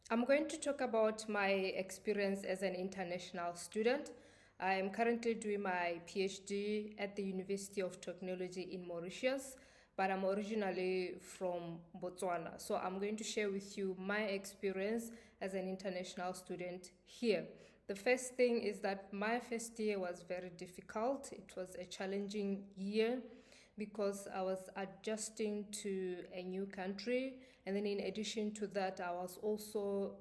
I'm going to talk about my experience as an international student. I am currently doing my PhD at the University of Technology in Mauritius, but I'm originally from Botswana. So I'm going to share with you my experience as an international student here. The first thing is that my first year was very difficult. It was a challenging year because I was adjusting to a new country. And then, in addition to that, I was also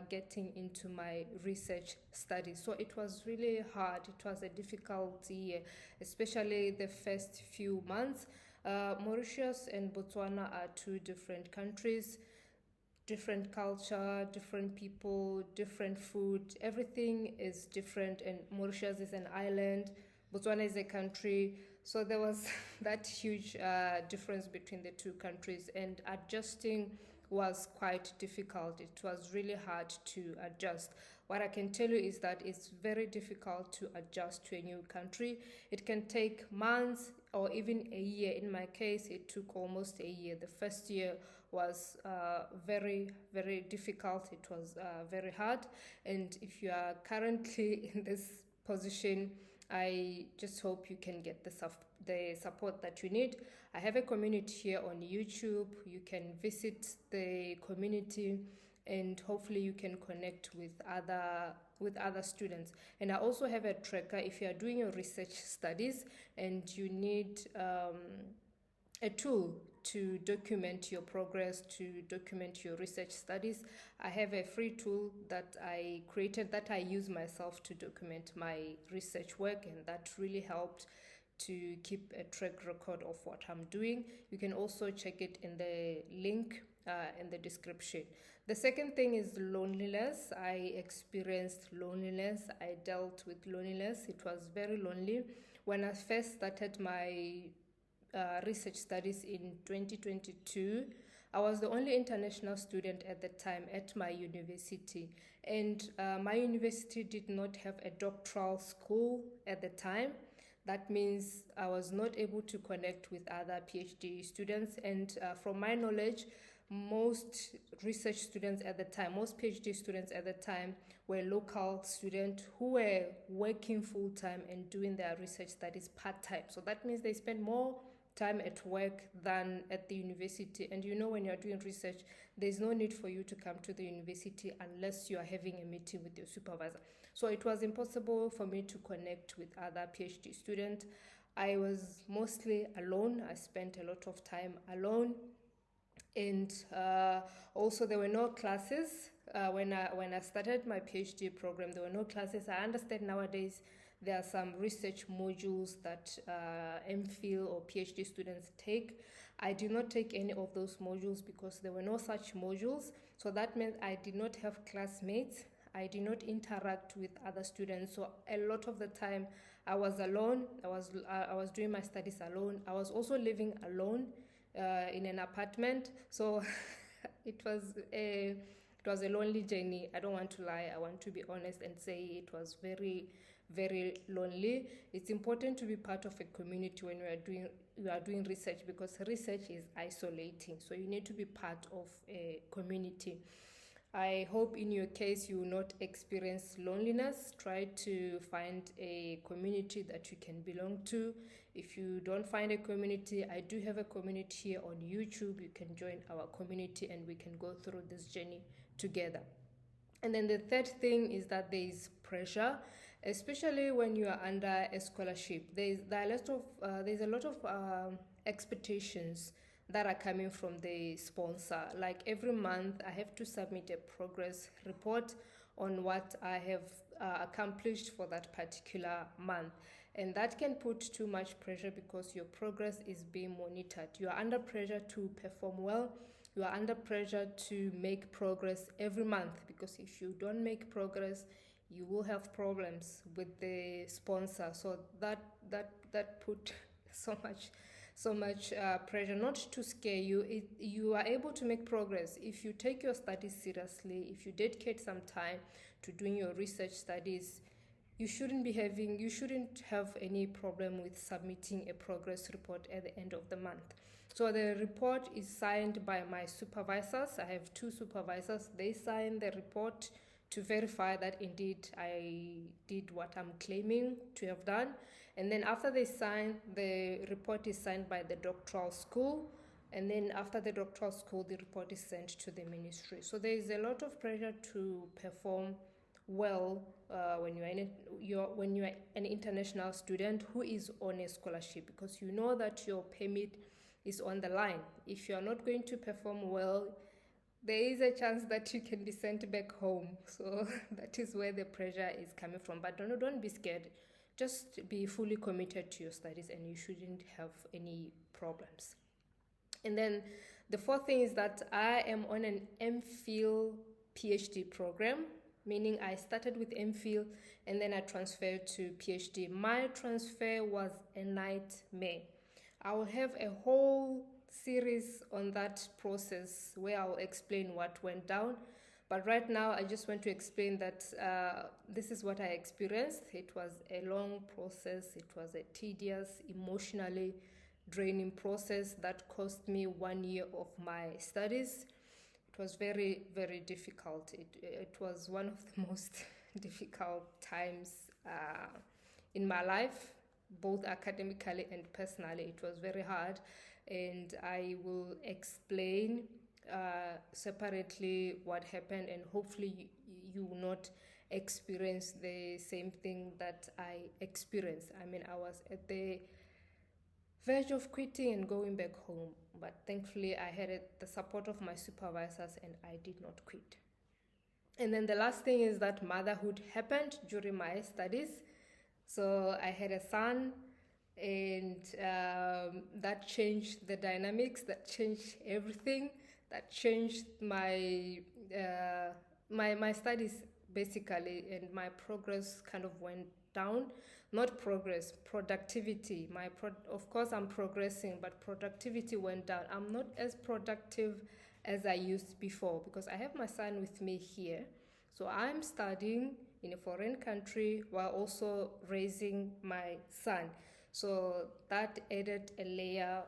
getting into my research studies. So it was really hard. It was a difficult year, especially the first few months. Mauritius and Botswana are two different countries, different culture, different people, different food. Everything is different, and Mauritius is an island. Botswana is a country. So there was that huge difference between the two countries, and adjusting was quite difficult. It was really hard to adjust. What I can tell you is that it's very difficult to adjust to a new country. It can take months or even a year. In my case, it took almost a year. The first year was very, very difficult. It was very hard. And if you are currently in this position, I just hope you can get the support that you need. I have a community here on YouTube. You can visit the community, and hopefully you can connect with other students. And I also have a tracker if you are doing your research studies and you need a tool to document your progress, to document your research studies. I have a free tool that I created that I use myself to document my research work, and that really helped to keep a track record of what I'm doing. You can also check it in the link in the description. The second thing is loneliness. I experienced loneliness. I dealt with loneliness. It was very lonely. When I first started my research studies in 2022. I was the only international student at the time at my university, and my university did not have a doctoral school at the time. That means I was not able to connect with other PhD students, and from my knowledge, most research students at the time, most PhD students at the time were local students who were working full time and doing their research studies part time. So that means they spend more time at work than at the university. And you know, when you're doing research, there's no need for you to come to the university unless you are having a meeting with your supervisor. So it was impossible for me to connect with other PhD students. I was mostly alone. I spent a lot of time alone, and also there were no classes when I started my PhD program. There were no classes. I understand nowadays there are some research modules that MPhil or PhD students take. I did not take any of those modules because there were no such modules. So that meant I did not have classmates. I did not interact with other students. So a lot of the time I was alone. I was doing my studies alone. I was also living alone in an apartment. So it was a lonely journey. I don't want to lie. I want to be honest and say it was very, very lonely. It's important to be part of a community when you are doing research, because research is isolating. So you need to be part of a community. I hope in your case you will not experience loneliness. Try to find a community that you can belong to. If you don't find a community, I do have a community here on YouTube. You can join our community and we can go through this journey together. And then the third thing is that there is pressure, especially when you are under a scholarship. There's a lot of expectations that are coming from the sponsor. Like every month, I have to submit a progress report on what I have accomplished for that particular month. And that can put too much pressure because your progress is being monitored. You are under pressure to perform well. You are under pressure to make progress every month, because if you don't make progress, you will have problems with the sponsor. So that put so much pressure, not to scare you. You are able to make progress if you take your studies seriously, if you dedicate some time to doing your research studies. You shouldn't have any problem with submitting a progress report at the end of the month. So the report is signed by my supervisors. I have 2 supervisors. They sign the report to verify that indeed I did what I'm claiming to have done. And then after they sign, the report is signed by the doctoral school. And then after the doctoral school, the report is sent to the ministry. So there is a lot of pressure to perform well when you're an international student who is on a scholarship, because you know that your permit is on the line. If you are not going to perform well, there is a chance that you can be sent back home. So that is where the pressure is coming from. But don't be scared. Just be fully committed to your studies and you shouldn't have any problems. And then the fourth thing is that I am on an MPhil PhD program, meaning I started with MPhil and then I transferred to PhD. My transfer was a nightmare. I will have a whole series on that process where I'll explain what went down. But right now, I just want to explain that this is what I experienced. It was a long process. It was a tedious, emotionally draining process that cost me 1 year of my studies. It was very, very difficult. It was one of the most difficult times in my life, both academically and personally. It was very hard, and I will explain separately what happened, and hopefully you will not experience the same thing that I experienced. I mean, I was at the verge of quitting and going back home, but thankfully I had the support of my supervisors and I did not quit. And then the last thing is that motherhood happened during my studies. So I had a son, and that changed the dynamics, that changed everything, that changed my my studies basically, and my progress kind of went down. Not progress, productivity. Of course I'm progressing, but productivity went down. I'm not as productive as I used before because I have my son with me here. So I'm studying in a foreign country while also raising my son. So that added a layer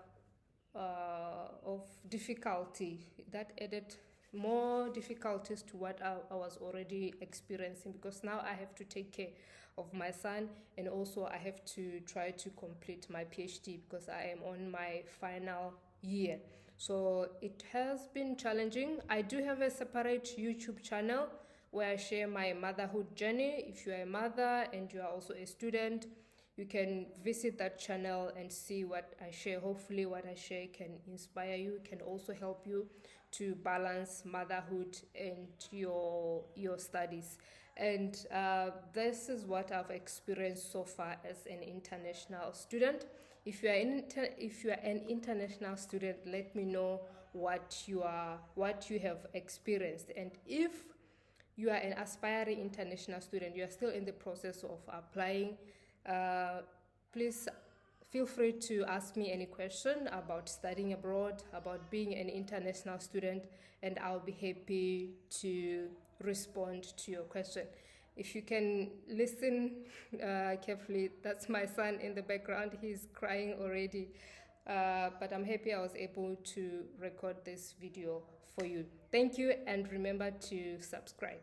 of difficulty. That added more difficulties to what I was already experiencing, because now I have to take care of my son, and also I have to try to complete my PhD because I am on my final year. So it has been challenging. I do have a separate YouTube channel where I share my motherhood journey. If you are a mother and you are also a student, you can visit that channel and see what I share. Hopefully what I share can inspire you, can also help you to balance motherhood and your studies. And this is what I've experienced so far as an international student. If you are an international student, let me know what you have experienced. And if you are an aspiring international student, you are still in the process of applying, please feel free to ask me any question about studying abroad, about being an international student, and I'll be happy to respond to your question. If you can listen carefully, that's my son in the background. He's crying already, but I'm happy I was able to record this video for you. Thank you, and remember to subscribe.